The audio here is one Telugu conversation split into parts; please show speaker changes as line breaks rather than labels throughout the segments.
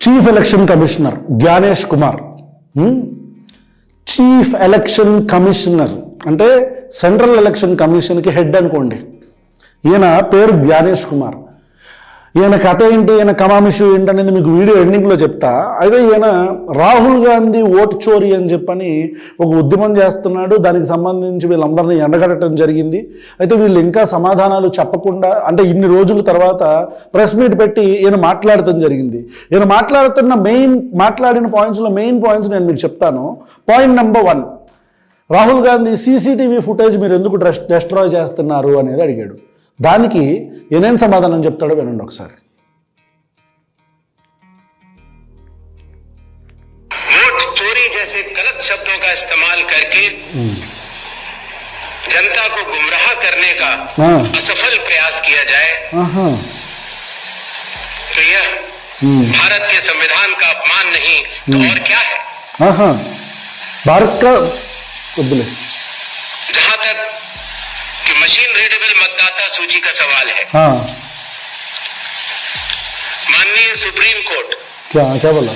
Chief election commissioner Gyanesh Kumar. Chief election commissioner అంటే సెంట్రల్ ఎలక్షన్ కమిషన్కి హెడ్ అనుకోండి. ఈయన పేరు జ్ఞానేష్ కుమార్. ఈయన కథ ఏంటి, ఈయన కమామిషు ఏంటి అనేది మీకు వీడియో ఎండింగ్లో చెప్తా. అయితే ఈయన రాహుల్ గాంధీ ఓటు చోరీ అని చెప్పని ఒక ఉద్యమం చేస్తున్నాడు. దానికి సంబంధించి వీళ్ళందరినీ ఎండగట్టడం జరిగింది. అయితే వీళ్ళు ఇంకా సమాధానాలు చెప్పకుండా, అంటే ఇన్ని రోజుల తర్వాత ప్రెస్ మీట్ పెట్టి ఈయన మాట్లాడటం జరిగింది. ఈయన మాట్లాడిన పాయింట్స్లో మెయిన్ పాయింట్స్ నేను మీకు చెప్తాను. Point number 1, Rahul Gandhi CCTV footage మీరు ఎందుకు డెస్ట్రాయ్ చేస్తున్నారు అనేది అడిగాడు. దానికి ఏనేం సమాధానం చెప్తాడో వినండి ఒకసారి.
वोट चोरी जैसे गलत शब्दों का इस्तेमाल करके जनता को गुमराह करने का असफल प्रयास किया जाए तो यह भारत के संविधान का अपमान नहीं तो और क्या है।
भारत का
जहां तक कि मशीन रीडेबल मतदाता सूची का सवाल है, माननीय सुप्रीम कोर्ट
क्या बोला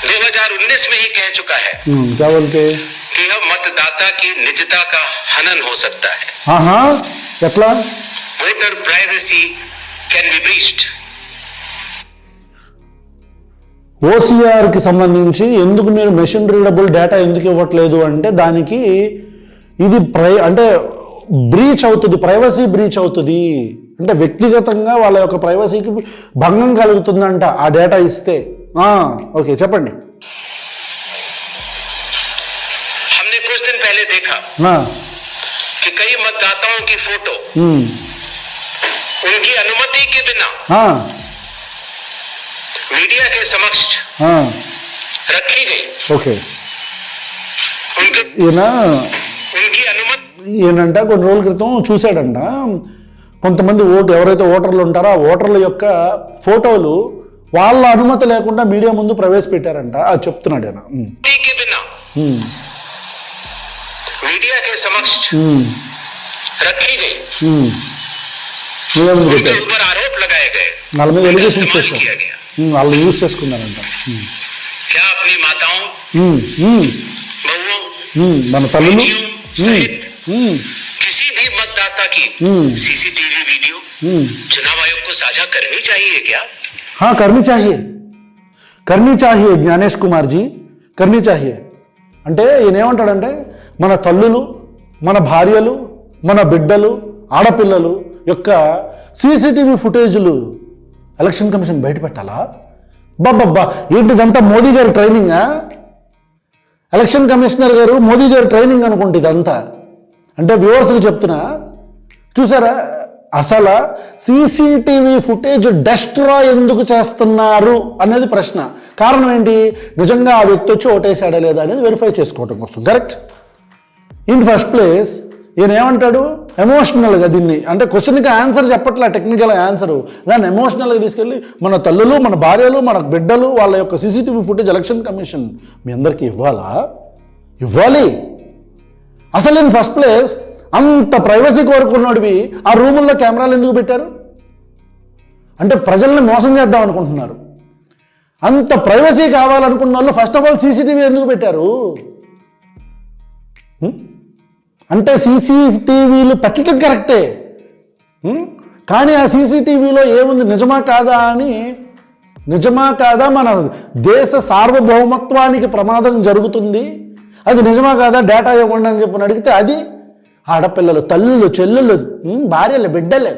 2019 में ही कह चुका है
क्या बोलते
कि यह मतदाता की निजता का हनन हो सकता है।
ఎట్లా
voter privacy can be breached.
ఓసీఆర్కి సంబంధించి ఎందుకు మీరు మెషిన్ రీడబుల్ డేటా ఎందుకు ఇవ్వట్లేదు అంటే దానికి ఇది అంటే బ్రీచ్ అవుతుంది, ప్రైవసీ బ్రీచ్ అవుతుంది. అంటే వ్యక్తిగతంగా వాళ్ళ యొక్క ప్రైవసీకి భంగం కలుగుతుందంట ఆ డేటా ఇస్తే. ఓకే చెప్పండి.
हमने कुछ दिन पहले देखा कि कई मतदाताओं की फोटो उनकी अनुमति के बिना मीडिया के समक्ष रखी गई।
ఓకే
उनकी अनुमति
ఈయనంట కొన్ని రోజుల క్రితం చూశాడంట, కొంతమంది ఎవరైతే ఓటర్లు ఉంటారో ఆ ఓటర్ల యొక్క ఫోటోలు వాళ్ళ అనుమతి లేకుండా మీడియా ముందు ప్రవేశపెట్టారంట. అది చెప్తున్నాడు ఆయన.
मीडिया के समक्ष रखी गई,
उनके
ऊपर आरोप लगाए गए,
వాళ్ళ మీద ఎలిగేషన్స్ చేశారు, వాళ్ళు యూజ్ చేసుకున్నారంట.
क्या अपनी माताओं बहुओं
మన తల్లులు
सहित किसी भी मतदाता की सीसीटीवी वीडियो चुनाव आयोग को साझा करनी चाहिए क्या?
हाँ करनी चाहिए జ్ఞానేష్ కుమార్ జీ, करनी चाहिए. అంటే ఈయన ఏమంటాడంటే మన తల్లులు, మన భార్యలు, మన బిడ్డలు, ఆడపిల్లలు యొక్క సీసీటీవీ ఫుటేజ్లు ఎలక్షన్ కమిషన్ బయట పెట్టాలా? బాబ్బా ఏంటిదంతా మోదీ గారి ట్రైనింగా? ఎలక్షన్ కమిషనర్ గారు మోదీ గారి ట్రైనింగ్ అనుకుంటే ఇదంతా. అంటే వ్యూవర్స్కి చెప్తున్నా, చూసారా అసలు సీసీటీవీ ఫుటేజ్ డెస్ట్రాయ్ ఎందుకు చేస్తున్నారు అనేది ప్రశ్న. కారణం ఏంటి? నిజంగా ఆ వ్యక్తి వచ్చి ఓటేసాడా లేదా అనేది వెరిఫై చేసుకోవడం కోసం. కరెక్ట్. ఇన్ ఫస్ట్ ప్లేస్ ఈయన ఏమంటాడు, ఎమోషనల్గా దీన్ని, అంటే క్వశ్చన్కి ఆన్సర్ చెప్పట్లే, టెక్నికల్ ఆన్సరు, దాన్ని ఎమోషనల్గా తీసుకెళ్ళి మన తల్లులు, మన భార్యలు, మన బిడ్డలు వాళ్ళ యొక్క సీసీటీవీ ఫుటేజ్ ఎలక్షన్ కమిషన్ మీ అందరికీ ఇవ్వాలి. అసలు ఇన్ ఫస్ట్ ప్లేస్ అంత ప్రైవసీ కోరుకున్నవి ఆ రూముల్లో కెమెరాలు ఎందుకు పెట్టారు? అంటే ప్రజల్ని మోసం చేద్దాం అనుకుంటున్నారు. అంత ప్రైవసీ కావాలనుకున్న వాళ్ళు ఫస్ట్ ఆఫ్ ఆల్ సీసీటీవీ ఎందుకు పెట్టారు? అంటే సీసీటీవీలు పెట్టడం కరెక్టే, కానీ ఆ సీసీటీవీలో ఏముంది, నిజమా కాదా మన దేశ సార్వభౌమత్వానికి ప్రమాదం జరుగుతుంది, అది నిజమా కాదా డేటా ఇవ్వండి అని చెప్పని అడిగితే అది ఆడపిల్లలు, తల్లులు, చెల్లెళ్ళు, భార్యలు, బిడ్డలే.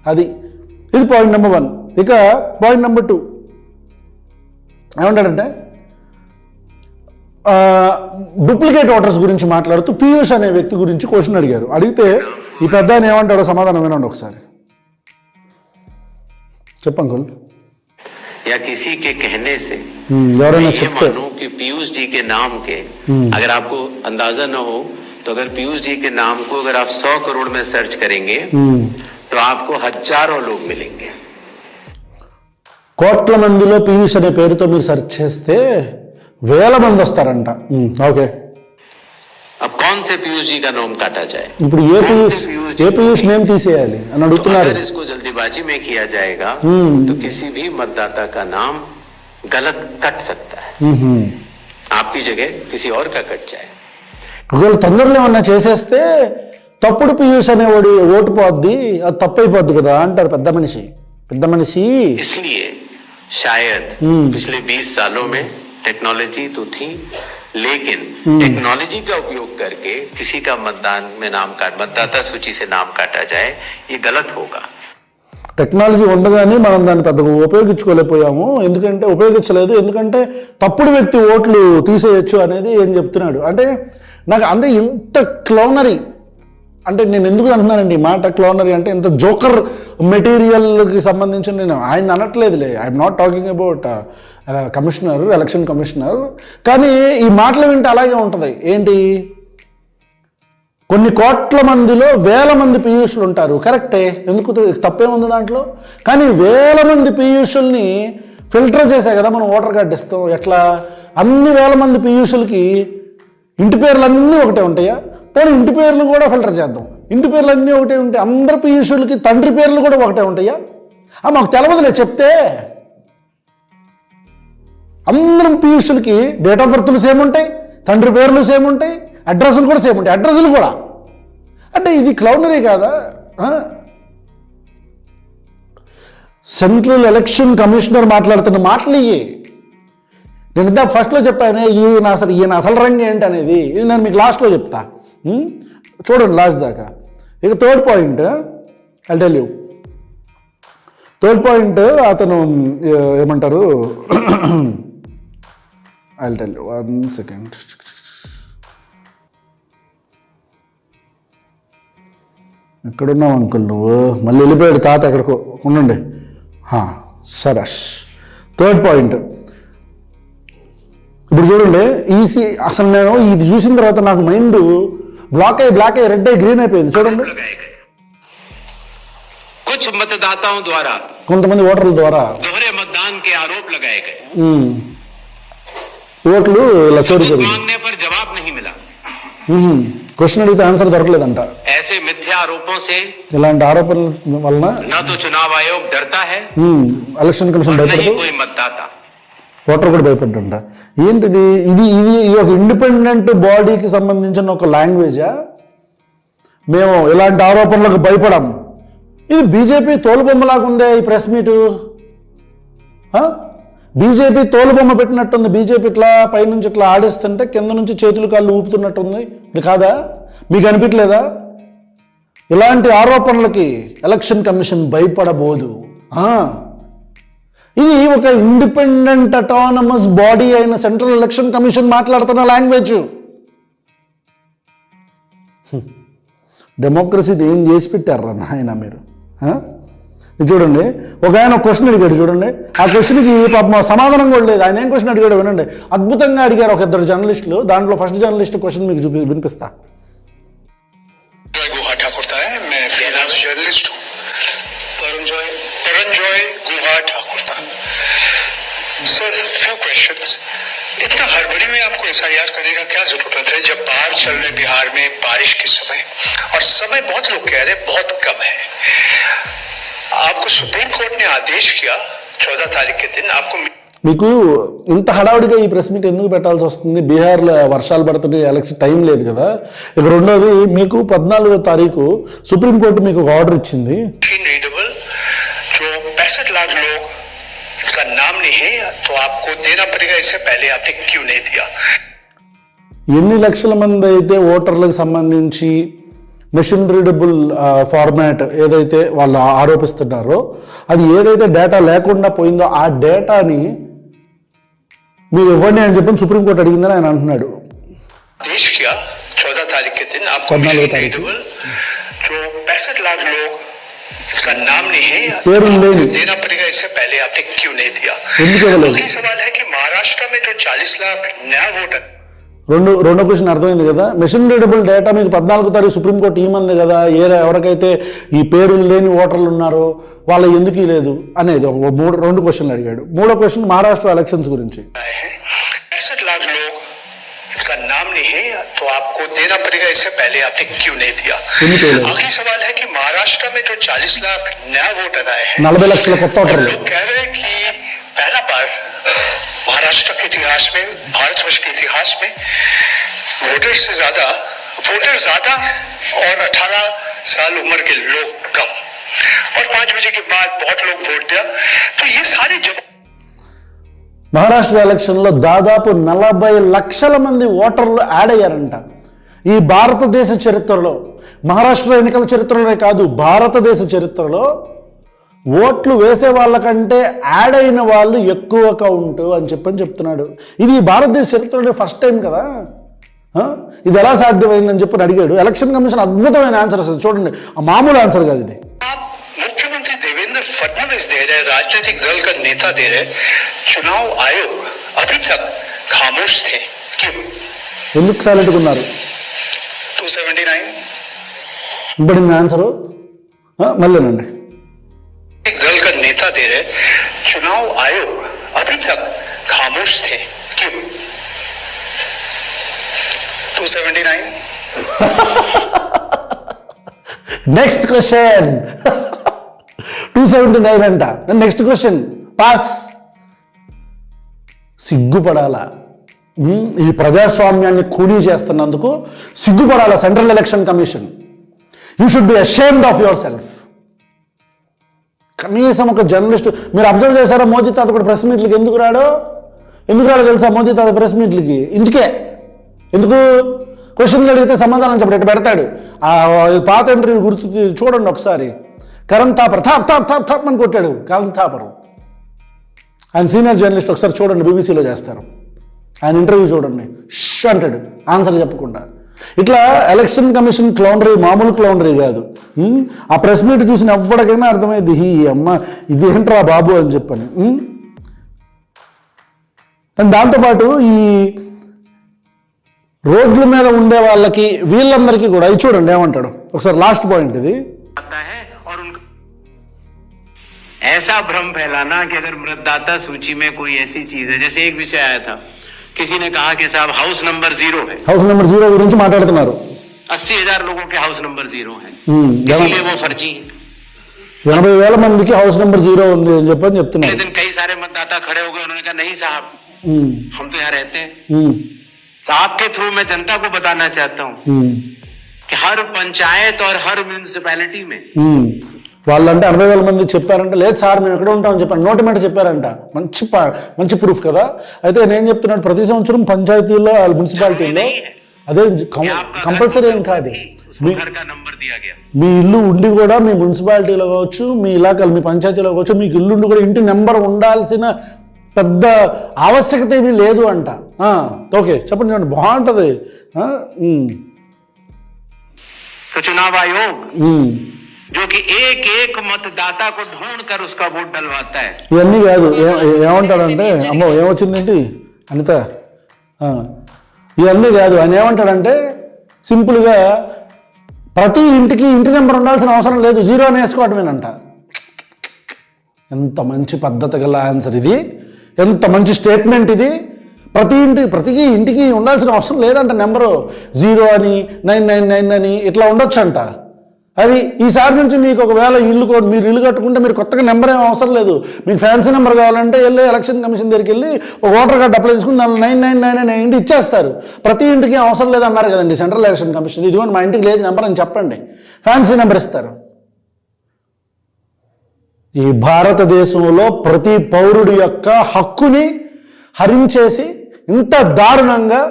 ఇది పాయింట్ నెంబర్ 1. ఇక పాయింట్ నెంబర్ 2 ఏమంటాడంటే డూప్లికేట్ ఓటర్స్ గురించి మాట్లాడుతూ పీయూష్ అనే వ్యక్తి గురించి క్వశ్చన్ అడిగారు. అడిగితే ఈ పెద్ద ఆయన ఏమంటాడో సమాధానం వినండి ఒకసారి. చెప్పండి.
या किसी के कहने से
ఎవరైనా చెప్తే
कि पीयूष जी के नाम के, अगर आपको अंदाजा न हो तो अगर पीयूष जी के नाम को अगर आप 100 करोड़ में सर्च करेंगे तो आपको हजारों लोग मिलेंगे.
కోట్ల మందిలో పీయూష్ అనే పేరుతో మీరు సెర్చ్ చేస్తే వేల మంది వస్తారంట. ఓకే.
अब कौन से पीयूष जी का नाम काटा जाए,
ఇప్పుడు ఏ పీయూష్ నేమ్ తీసేయాలి అని అడుగుతున్నారు.
अगर इसको जल्दीबाजी में किया जाएगा तो किसी भी मतदाता का नाम गलत कट सकता है, आपकी जगह किसी और का कट जाए.
ఒకవేళ తొందరలో ఏమన్నా చేసేస్తే తప్పుడు పీయూష్ అనేవాడు ఓటు పోద్ది, అది తప్పైపోద్ది కదా అంటారు పెద్ద మనిషి.
इसलिए शायद पिछले 20 सालों में टेक्नोलॉजी तो थी, लेकिन टेक्नोलॉजी का उपयोग करके किसी का मतदाता सूची से नाम काटा जाए, ये गलत होगा.
టెక్నాలజీ ఉండగానే మనం దాన్ని పెద్దగా ఉపయోగించలేదు, ఎందుకంటే తప్పుడు వ్యక్తి ఓట్లు తీసేయచ్చు అనేది ఏం చెప్తున్నాడు. అంటే నాకు అంటే ఇంత క్లోనరీ, అంటే నేను ఎందుకు అంటున్నానండి ఈ మాట క్లోనరీ అంటే, ఇంత జోకర్ మెటీరియల్కి సంబంధించి నేను ఆయన అనట్లేదులే, I'm not talking about commissioner, election commissioner. కానీ ఈ మాటలు వింటే అలాగే ఉంటుంది. ఏంటి, కొన్ని కోట్ల మందిలో వేల మంది పీయూషులు ఉంటారు, కరెక్టే, ఎందుకు తప్పేముంది దాంట్లో. కానీ వేల మంది పీయూషుల్ని ఫిల్టర్ చేసే కదా మనం ఓటర్ కార్డు ఇస్తాం. ఎట్లా అన్ని వేల మంది పీయూషులకి ఇంటి పేర్లు అన్నీ ఒకటే ఉంటాయా? పోనీ ఇంటి పేర్లు కూడా ఫిల్టర్ చేద్దాం, ఇంటి పేర్లు అన్నీ ఒకటే ఉంటాయి, అందరి పీయూషులకి తండ్రి పేర్లు కూడా ఒకటే ఉంటాయా? మాకు తెలవదులే చెప్తే. అందరం పీయూషులకి డేట్ ఆఫ్ బర్త్లు సేమ్ ఉంటాయి, తండ్రి పేర్లు సేమ్ ఉంటాయి, అడ్రస్లు కూడా సేమ్ ఉంటాయి, అడ్రస్లు కూడా. అంటే ఇది క్లౌనరీ కాదా? సెంట్రల్ ఎలక్షన్ కమిషనర్ మాట్లాడుతున్న మాటలు ఇవి. నేను ఇందా ఫస్ట్లో చెప్పాను ఈయన అసలు రంగు ఏంటి అనేది, ఇది నేను మీకు లాస్ట్లో చెప్తా. చూడండి లాస్ట్ దాకా. ఇక third point I tell you. Third point అతను ఏమంటారు, ఐ టెల్ యూ 1 సెకండ్. ఎక్కడున్నావు అంకుల్ నువ్వు? మళ్ళీ వెళ్ళిపోయాడు తాత ఎక్కడికో, ఉండండి. Saras third point. ఇప్పుడు చూడండి, అసలు నేను ఇది చూసిన తర్వాత నాకు మైండ్ బ్లాక్ అయ్యి రెడ్ అయ్యి గ్రీన్ అయిపోయింది. చూడండి, కొంతమంది ఓటర్ల ద్వారా ఓట్లు ఇలా చోరీ జరిగింది. క్వశ్చన్ అడిగితే ఆన్సర్ దొరకలేదంట. ఇలాంటి ఆరోపణల వలన ఎలక్షన్ కమిషన్ భయపడదు, ఓటర్ కూడా భయపడ్డంట. ఏంటిది? ఇది ఒక ఇండిపెండెంట్ బాడీకి సంబంధించిన ఒక లాంగ్వేజా? మేము ఇలాంటి ఆరోపణలకు భయపడం. ఇది బీజేపీ తోలుబొమ్మలాగా ఉందే ఈ ప్రెస్ మీటు. బీజేపీ తోలుబొమ్మ పెట్టినట్టుంది. బీజేపీ ఇట్లా పైనుంచి ఇట్లా ఆడిస్తుంటే కింద నుంచి చేతులు కాళ్ళు ఊపుతున్నట్టుంది. ఇది కాదా? మీకు అనిపించలేదా? ఇలాంటి ఆరోపణలకి ఎలక్షన్ కమిషన్ భయపడబోదు. ఇది ఒక ఇండిపెండెంట్ అటానమస్ బాడీ అయిన సెంట్రల్ ఎలక్షన్ కమిషన్ మాట్లాడుతున్న లాంగ్వేజ్. డెమోక్రసీని ఏం చేసి పెట్టారా నాయన మీరు? ఇది చూడండి, ఒక ఆయన క్వశ్చన్ అడిగాడు చూడండి, ఆ క్వశ్చన్కి పాపం సమాధానం కూడా లేదు. ఆయన ఏం క్వశ్చన్ అడిగాడు వినండి. అద్భుతంగా అడిగారు ఒక ఇద్దరు జర్నలిస్టులు. దాంట్లో ఫస్ట్ జర్నలిస్ట్ క్వశ్చన్ మీకు వినిపిస్తా.
Sir few questions. इतना हड़बड़ी में आपको एसआईआर करने का क्या जरूरत है जब बाढ़ चल रहे बिहार में, बारिश के समय, और समय बहुत लोग कह रहे बहुत कम है. आपको सुप्रीम कोर्ट ने आदेश किया 14 तारीख के दिन. आपको
మీకు ఇంత హడావుడిగా ఈ ప్రెస్ మీట్ ఎందుకు పెట్టాల్సి వస్తుంది? బీహార్లో వర్షాలు పడుతుంటే ఎలక్షన్ టైం లేదు కదా. ఇక రెండోది, మీకు 14వ తారీఖు సుప్రీంకోర్టు మీకు ఒక ఆర్డర్ ఇచ్చింది.
जो 65 लाख लोग का नाम नहीं है तो आपको देना पड़ेगा. इससे पहले आपने क्यों नहीं दिया?
ఎన్ని లక్షల మంది అయితే ఓటర్లకు సంబంధించి మెషిన్ రీడబుల్ ఫార్మాట్ ఏదైతే వాళ్ళు ఆరోపిస్తున్నారో, అది ఏదైతే డేటా లేకుండా పోయిందో ఆ డేటాని మీరు ఇవ్వండి అని చెప్పి సుప్రీంకోర్టు అడిగిందని ఆయన అంటున్నాడు.
14 तारीख के दिन आपको जो 65 लाख लोग का नाम नहीं है देना पड़ेगा. इससे पहले आपने क्यों नहीं दिया? सवाल है कि महाराष्ट्र में जो 40 लाख नया वोटर.
రెండో క్వశ్చన్ అర్థమైంది కదా. మెషిన్ రీడబుల్ డేటా మీకు 14వ తారీఖు సుప్రీంకోర్టు ఇవ్వమంది కదా. ఎవరికైతే ఈ పేర్లు లేని ఓటర్లు ఉన్నారో వాళ్ళ ఎందుకు లేదు అనేది రెండు క్వశ్చన్లు అడిగాడు. మూడో క్వశ్చన్ మహారాష్ట్ర ఎలక్షన్స్ గురించి.
65 लाख लोग उसका नाम नहीं है तो आपको देना पड़ेगा, इससे पहले आपने क्यों नहीं दिया। आखिरी सवाल है कि महाराष्ट्र में जो 40 लाख नया वोटर आए हैं,
40 లక్షల కొత్త ఓటర్లు
लोग कह रहे हैं कि पहला बार महाराष्ट्र के इतिहास में, भारतवर्ष के इतिहास में वोटर ज्यादा और 18 साल उम्र के लोग कम, और 5 बजे के बाद बहुत लोग वोट दिया। तो ये सारे
మహారాష్ట్ర ఎలక్షన్లో దాదాపు 40 లక్షల మంది ఓటర్లు యాడ్ అయ్యారంట. ఈ భారతదేశ చరిత్రలో, మహారాష్ట్ర ఎన్నికల చరిత్రలోనే కాదు, భారతదేశ చరిత్రలో ఓట్లు వేసే వాళ్ళకంటే యాడ్ అయిన వాళ్ళు ఎక్కువ కౌంట్ అని చెప్తున్నాడు. ఇది భారతదేశ చరిత్రలో ఫస్ట్ టైం కదా. ఇది ఎలా సాధ్యమైందని చెప్పి అడిగాడు. ఎలక్షన్ కమిషన్ అద్భుతమైన ఆన్సర్ వస్తుంది చూడండి, మామూలు ఆన్సర్ కాదు ఇది.
मुख्यमंत्री देवेंद्र फडणवीस दे रहे, राजनीतिक दल का नेता दे रहे, चुनाव आयोग अभी तक खामोश थे, क्यों?
ఎందుకు సైలెంట్గా ఉన్నారు?
279
ఇప్పుడు ఆన్సరు మళ్ళీనండి.
दल का नेता दे रहे, चुनाव आयोग अभी तक खामोश थे, क्यों? 279
నెక్స్ట్ క్వశ్చన్ 279 అంట. Next question pass. సిగ్గుపడాలా? ఈ ప్రజాస్వామ్యాన్ని కూలీ చేస్తున్నందుకు సిగ్గుపడాలా central election commission. You should be ashamed of yourself. కనీసం ఒక జర్నలిస్ట్, మీరు అబ్జర్వ్ చేశారా మోదీ తాత కూడా ప్రెస్ మీట్లకి ఎందుకు రాడో తెలుసా? మోదీ తాత ప్రెస్ మీట్లకి ఇందుకే. ఎందుకు? క్వశ్చన్లు అడిగితే సమాధానం చెప్పడం ఎట్లా పెడతాడు. ఆ పాత ఇంటర్వ్యూ గుర్తు చూడండి ఒకసారి. కరణ్ థాపర్ థాప్ అని కొట్టాడు. కరణ్ థాపర్ ఆయన సీనియర్ జర్నలిస్ట్, ఒకసారి చూడండి, బీబీసీలో చేస్తారు. ఆయన ఇంటర్వ్యూ చూడండి, ష్ అంటాడు ఆన్సర్ చెప్పకుండా. ఇట్లా ఎలక్షన్ కమిషన్ క్లౌండరీ మామూలు క్లౌండరీ కాదు. ఆ ప్రెస్ మీట్ చూసిన ఎవ్వడికైనా అర్థమైంది, ఈ అమ్మ ఇదేంట్రా బాబు అని చెప్పని. దాంతోపాటు ఈ రోడ్ల మీద ఉండే వాళ్ళకి వీళ్ళందరికీ కూడా ఇది చూడండి ఏమంటాడు ఒకసారి. లాస్ట్ పాయింట్ ఇది.
ऐसा भ्रम फैलाना कि अगर मतदाता सूची में कोई ऐसी चीज है, जैसे एक विषय आया था, किसी ने कहा कि साहब हाउस नंबर 0 है,
हाउस नंबर 0 గురించి మాట్లాడుతున్నారు.
80,000 लोगों के हाउस नंबर 0 है, इसलिए वो फर्जी है.
80,000 మందికి హౌస్ నెంబర్ 0 ఉంది అని చెప్తున్నారు.
लेकिन कई सारे मतदाता खड़े हो गए, उन्होंने कहा नहीं साहब, हम तो यहाँ रहते हैं. तो आपके थ्रू मैं जनता को बताना चाहता हूँ कि हर पंचायत और हर म्यूनिसिपैलिटी में
వాళ్ళంటే 80,000 మంది చెప్పారంట. లేదు సార్ మేము ఎక్కడ ఉంటామని చెప్పారు, నోటి మాట చెప్పారంట. మంచి ప్రూఫ్ కదా. అయితే నేను చెప్తున్నాను, ప్రతి సంవత్సరం పంచాయతీల్లో మున్సిపాలిటీలో అదే కంపల్సరీ ఏం కాదు. మీ ఇల్లు ఉండి కూడా మీ మున్సిపాలిటీలో కావచ్చు, మీ ఇలాకాలు మీ పంచాయతీలో కావచ్చు, మీకు ఇల్లు ఉండి కూడా ఇంటి నెంబర్ ఉండాల్సిన పెద్ద ఆవశ్యకత ఏమీ లేదు అంట. ఓకే చెప్పండి చూడండి, బాగుంటుంది.
चुनाव आयोग जो कि एक मतदाता को ढूंढ कर उसका वोट डलवाता है.
ఇవన్నీ కాదు. ఏమంటాడంటే, అమ్మో ఏమొచ్చిందేంటి అనిత, ఇవన్నీ కాదు. ఆయన ఏమంటాడంటే సింపుల్గా ప్రతి ఇంటికి ఇంటి నెంబర్ ఉండాల్సిన అవసరం లేదు, 0 అని వేసుకోవటమేనంట. ఎంత మంచి పద్ధతి గల ఆన్సర్ ఇది, ఎంత మంచి స్టేట్మెంట్ ఇది. ప్రతి ఇంటికి ఉండాల్సిన అవసరం లేదంట నెంబరు. 0 అని 999 అని ఇట్లా ఉండొచ్చు అంట. అది ఈసారి నుంచి మీకు ఒకవేళ మీరు ఇల్లు కట్టుకుంటే మీరు కొత్తగా నెంబర్ ఏం అవసరం లేదు. మీకు ఫ్యాన్సీ నెంబర్ కావాలంటే వెళ్ళి ఎలక్షన్ కమిషన్ దగ్గరికి వెళ్ళి ఒక ఓటర్ కార్డు అప్లై చేసుకుని దానిలో 999 అని ఇంటి ఇచ్చేస్తారు. ప్రతి ఇంటికి అవసరం లేదన్నారు కదండి సెంట్రల్ ఎలక్షన్ కమిషన్. ఇదిగో మా ఇంటికి లేదు నెంబర్ అని చెప్పండి, ఫ్యాన్సీ నెంబర్ ఇస్తారు. ఈ భారతదేశంలో ప్రతి పౌరుడి యొక్క హక్కుని హరించేసి ఇంత దారుణంగా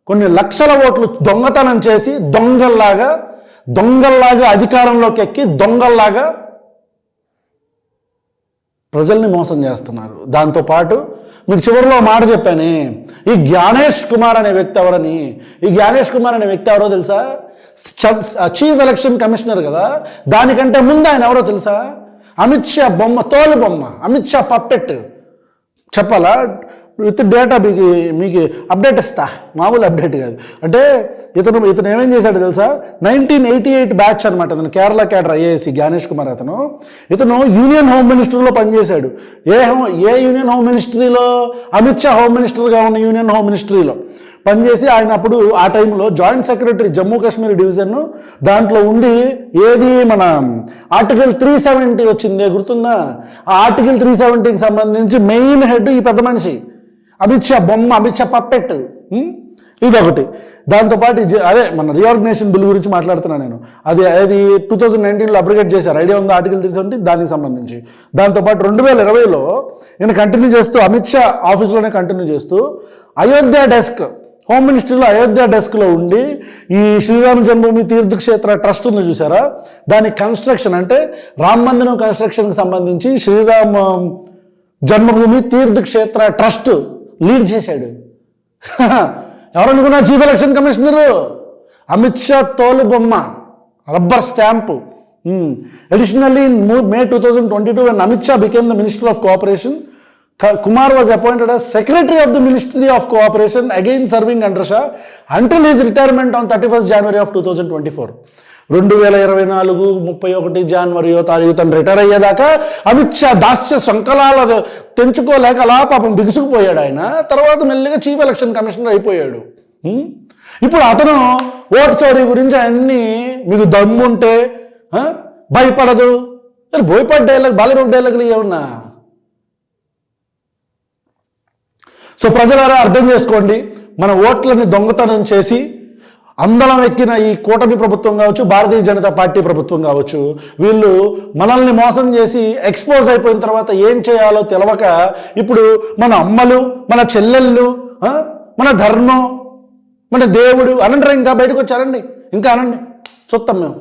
కొన్ని లక్షల ఓట్లు దొంగతనం చేసి దొంగల్లాగా అధికారంలోకి ఎక్కి దొంగల్లాగా ప్రజల్ని మోసం చేస్తున్నారు. దాంతోపాటు మీకు చివరిలో మాట చెప్పానే, ఈ జ్ఞానేష్ కుమార్ అనే వ్యక్తి ఎవరని. ఈ జ్ఞానేష్ కుమార్ అనే వ్యక్తి ఎవరో తెలుసా? చీఫ్ ఎలక్షన్ కమిషనర్ కదా. దానికంటే ముందు ఆయన ఎవరో తెలుసా? అమిత్ షా బొమ్మ, తోలు బొమ్మ, అమిత్ షా పప్పెట్. చెప్పాలా? విత్ డేటా మీకు అప్డేట్ ఇస్తా, మామూలు అప్డేట్ కాదు. అంటే ఇతను ఏమేం చేశాడు తెలుసా, 1988 బ్యాచ్ అనమాట. ఇతను కేరళ క్యాడర్ ఐఏఎస్ జ్ఞానేష్ కుమార్. ఇతను యూనియన్ హోమ్ మినిస్టర్లో పనిచేశాడు. ఏ యూనియన్ హోమ్ మినిస్ట్రీలో? అమిత్ షా హోమ్ మినిస్టర్గా ఉన్న యూనియన్ హోమ్ మినిస్ట్రీలో పనిచేసి ఆయన అప్పుడు ఆ టైంలో joint secretary Jammu Kashmir division, దాంట్లో ఉండి ఏది మన ఆర్టికల్ 370 వచ్చిందే గుర్తుందా? ఆ ఆర్టికల్ 370కి సంబంధించి మెయిన్ హెడ్ ఈ పెద్ద మనిషి అమిత్ షా బొమ్మ, అమిత్ షా పప్పెట్. ఇదొకటి. దాంతోపాటు అదే మన రీఆర్గనైజేషన్ బిల్ గురించి మాట్లాడుతున్నాను నేను. అది 2019లో అప్లికేట్ చేశారు, ఐడియా ఉందా? ఆర్టికల్ 370 దానికి సంబంధించి. దాంతోపాటు 2020లో ఈయన కంటిన్యూ చేస్తూ అమిత్ షా ఆఫీస్లోనే కంటిన్యూ చేస్తూ అయోధ్య డెస్క్, హోమ్ మినిస్ట్రీలో అయోధ్య డెస్క్లో ఉండి ఈ శ్రీరామ జన్మభూమి తీర్థక్షేత్ర ట్రస్ట్ ఉంది చూసారా, దాని కన్స్ట్రక్షన్ అంటే రామ మందిరం కన్స్ట్రక్షన్కి సంబంధించి శ్రీరామ జన్మభూమి తీర్థక్షేత్ర ట్రస్ట్ లీడ్ చేశాడు. ఎవరనుకున్నా? Chief election commissioner Amit Shah తోలు బొమ్మ, rubber stamp. Additionally, in May 2022, when Amit Shah became the Minister of Cooperation, Kumar was appointed as Secretary of the Ministry of Cooperation, again serving under Shah until his retirement on 31st January of 2024. 2024 31 జనవరియో తారీఖు తను రిటైర్ అయ్యేదాకా అమిత్ షా దాస్య సంకలాల తెంచుకోలేక అలా పాపం బిగుసుకుపోయాడు ఆయన. తర్వాత మెల్లిగా చీఫ్ ఎలక్షన్ కమిషనర్ అయిపోయాడు. ఇప్పుడు అతను ఓటు చోరీ గురించి అన్నీ మీకు దమ్ముంటే భయపడదు. భయపడ్డ డైలాగ్, బాలీవుడ్ డైలాగులు ఏమన్నా? సో ప్రజలారా అర్థం చేసుకోండి, మన ఓట్లని దొంగతనం చేసి అందలం ఎక్కిన ఈ కూటమి ప్రభుత్వం కావచ్చు, భారతీయ జనతా పార్టీ ప్రభుత్వం కావచ్చు, వీళ్ళు మనల్ని మోసం చేసి ఎక్స్పోజ్ అయిపోయిన తర్వాత ఏం చేయాలో తెలవక ఇప్పుడు మన అమ్మలు, మన చెల్లెళ్ళు, మన ధర్మం, మన దేవుడు అనంటారా? ఇంకా బయటకు వచ్చారండి, ఇంకా అనండి, చూస్తాం మేము.